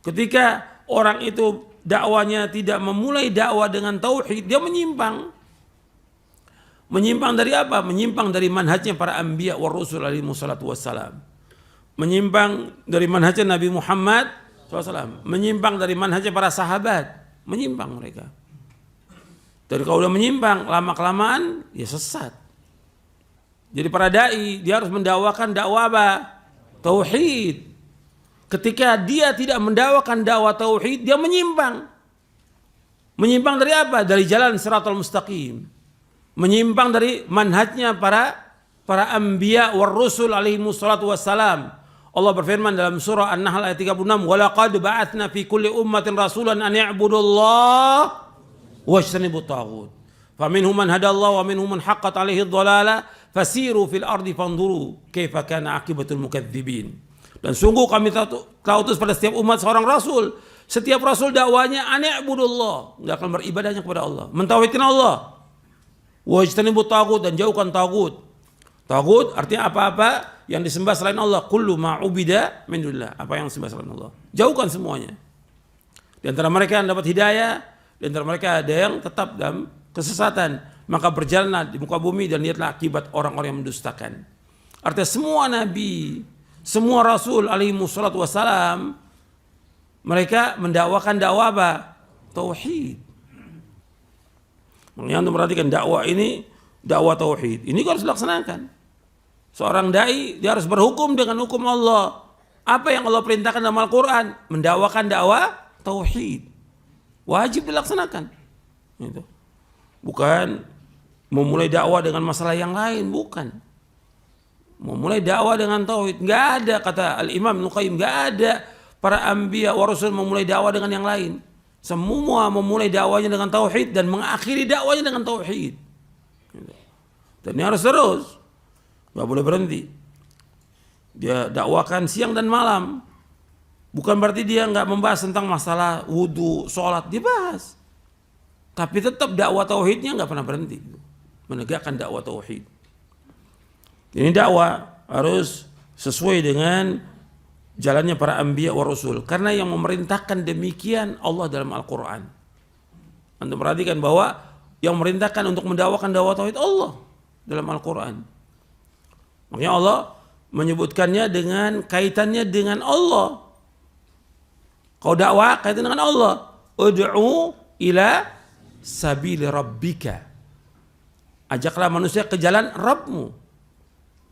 Ketika orang itu dakwanya tidak memulai dakwah dengan tauhid, dia menyimpang. Menyimpang dari apa? Menyimpang dari manhajnya para anbiya wa rusul alaihi wassalatu wassalam. Menyimpang dari manhajnya Nabi Muhammad SAW. Menyimpang dari manhajnya para sahabat. Menyimpang mereka. Dan kalau udah menyimpang, lama-kelamaan ya sesat. Jadi para da'i, dia harus mendakwakan dakwah apa? Tauhid. Ketika dia tidak mendakwakan dakwah tauhid, dia menyimpang. Menyimpang dari apa? Dari jalan siratal mustaqim. Menyimpang dari manhajnya para anbiya war rusul alaihi wassalatu wassalam. Allah berfirman dalam surah An-Nahl ayat 36, "Wa laqad ba'atsna fi kulli ummatin rasulan an ya'budullaha wajtanibut taghut. Faminhum man hadallahu wa minhum man haqqat alaihi dhalalah, fasiru fil ardi fanzuru kaifa kana aqibatul mukadzibin." Dan sungguh kami telah utus pada setiap umat seorang rasul. Setiap rasul dakwanya an ya'budullah, enggak akan beribadahnya kepada Allah, mentauhidkan Allah. Wajtanibut taghut, dan jauhkan taghut. Taghut artinya apa-apa yang disembah selain Allah. Kullu ma'ubida min dunillah, apa yang disembah selain Allah. Jauhkan semuanya. Di antara mereka yang dapat hidayah, di antara mereka ada yang tetap dalam kesesatan. Maka berjalanlah di muka bumi dan lihatlah akibat orang-orang yang mendustakan. Artinya semua nabi, semua rasul alaihi wassalatu wassalam, mereka mendakwakan dakwah apa? Tauhid. Makanya untuk memperhatikan dakwah ini, dakwah tauhid. Ini harus dilaksanakan. Seorang dai dia harus berhukum dengan hukum Allah. Apa yang Allah perintahkan dalam Al-Quran? Mendakwakan dakwah tauhid. Wajib dilaksanakan. Itu. Bukan memulai dakwah dengan masalah yang lain, bukan. Memulai dakwah dengan tauhid. Enggak ada, kata Al-Imam Ibnu Qayyim, enggak ada para anbiya wa rasul memulai dakwah dengan yang lain. Semua memulai dakwahnya dengan tauhid dan mengakhiri dakwahnya dengan tauhid. Dan ini harus terus, nggak boleh berhenti. Dia dakwakan siang dan malam. Bukan berarti dia nggak membahas tentang masalah wudhu, sholat, dia bahas. Tapi tetap dakwah tauhidnya nggak pernah berhenti. Menegakkan dakwah tauhid. Ini dakwah harus sesuai dengan jalannya para anbiya wa rasul. Karena yang memerintahkan demikian Allah dalam Al-Quran. Anda perhatikan bahwa yang memerintahkan untuk mendakwakan dakwah tauhid Allah dalam Al-Quran. Makanya Allah menyebutkannya dengan kaitannya dengan Allah. Kau dakwah kaitan dengan Allah. Ud'u ila sabili rabbika. Ajaklah manusia ke jalan Rabbmu.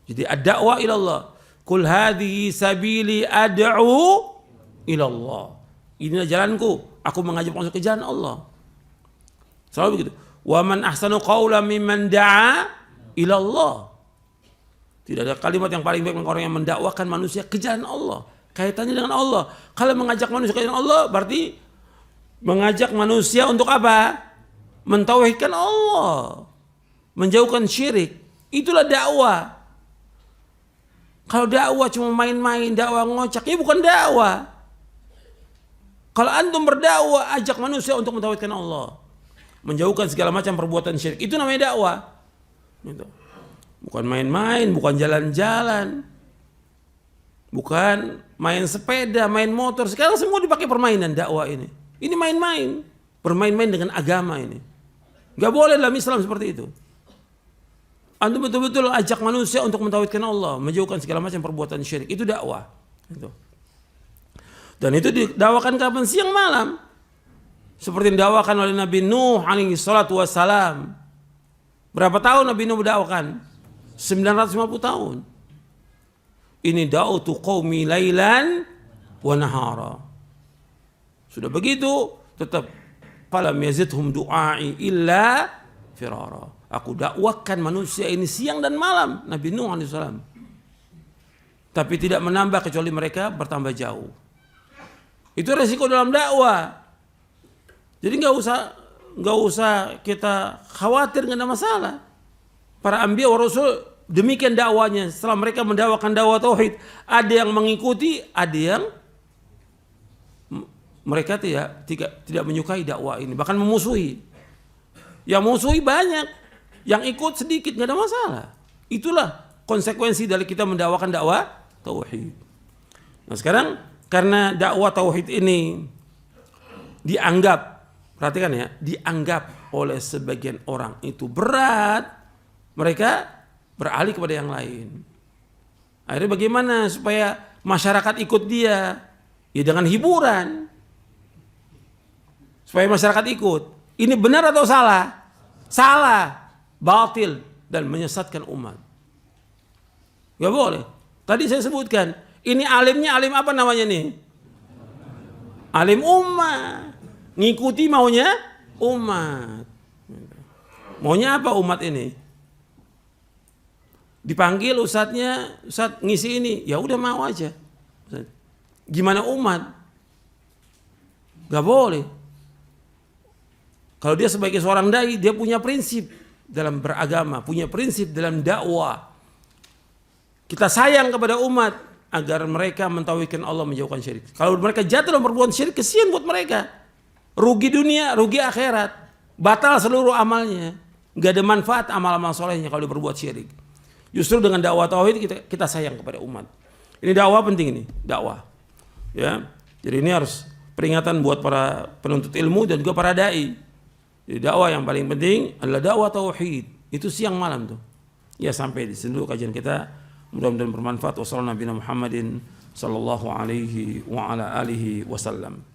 Jadi ad-da'wah ila Allah. Qul hadhihi sabili ad'u ila Allah. Inilah jalanku, aku mengajak manusia ke jalan Allah. Selalu begitu. Wa man ahsanu qawlan mimman da'a ila Allah. Tidak ada kalimat yang paling baik orang yang mendakwakan manusia ke jalan Allah. Kaitannya dengan Allah. Kalau mengajak manusia ke jalan Allah berarti mengajak manusia untuk apa? Mentauhidkan Allah. Menjauhkan syirik. Itulah dakwah. Kalau dakwah cuma main-main, dakwah ngocak, ini bukan dakwah. Kalau antum berdakwah, ajak manusia untuk mentauhidkan Allah. Menjauhkan segala macam perbuatan syirik. Itu namanya dakwah. Gitu. Bukan main-main, bukan jalan-jalan. Bukan main sepeda, main motor. Sekarang semua dipakai permainan dakwah ini. Ini main-main. Bermain-main dengan agama ini. Gak boleh dalam Islam seperti itu. Antum betul-betul ajak manusia untuk mentauhidkan Allah, menjauhkan segala macam perbuatan syirik. Itu dakwah. Gitu. Dan itu didakwakan kapan? Siang malam. Seperti yang didakwakan oleh Nabi Nuh alaihi salatu wassalam. Berapa tahun Nabi Nuh mendakwakan? 950 tahun. Ini da'utu qaumi lailan wa nahara. Sudah begitu tetap falam yazidhum du'ai illa firara. Aku dakwakan manusia ini siang dan malam, Nabi Nuh alaihi salam. Tapi tidak menambah kecuali mereka bertambah jauh. Itu resiko dalam dakwah. Jadi nggak usah kita khawatir, nggak ada masalah. Para anbiya wa rasul demikian dakwanya. Setelah mereka mendakwakan dakwah tauhid, ada yang mengikuti, ada yang mereka tidak menyukai dakwah ini, bahkan memusuhi. Yang musuhi banyak. Yang ikut sedikit, nggak ada masalah. Itulah konsekuensi dari kita mendakwakan dakwah tauhid. Nah sekarang karena dakwah tauhid ini dianggap, perhatikan ya, dianggap oleh sebagian orang itu berat, mereka beralih kepada yang lain. Akhirnya bagaimana supaya masyarakat ikut dia? Ya dengan hiburan. Supaya masyarakat ikut. Ini benar atau salah? Salah, batil, dan menyesatkan umat. Gak boleh. Tadi saya sebutkan, ini alimnya alim apa namanya nih? Alim umat. Ngikuti maunya umat. Maunya apa umat ini? Dipanggil ustadznya, ustadz ngisi ini, ya udah mau aja. Gimana umat? Gak boleh. Kalau dia sebagai seorang dai, dia punya prinsip dalam beragama, punya prinsip dalam dakwah. Kita sayang kepada umat agar mereka mentauhidkan Allah, menjauhkan syirik. Kalau mereka jatuh dalam perbuatan syirik, kesian buat mereka. Rugi dunia, rugi akhirat. Batal seluruh amalnya. Gak ada manfaat amal-amal solehnya kalau dia berbuat syirik. Justru dengan dakwah tauhid kita sayang kepada umat. Ini dakwah penting ini, dakwah. Ya. Jadi ini harus peringatan buat para penuntut ilmu dan juga para dai. Jadi dakwah yang paling penting adalah dakwah tauhid. Itu siang malam tuh. Ya sampai di sini dulu kajian kita. Mudah-mudahan bermanfaat. Wassalamualaikum warahmatullahi wabarakatuh.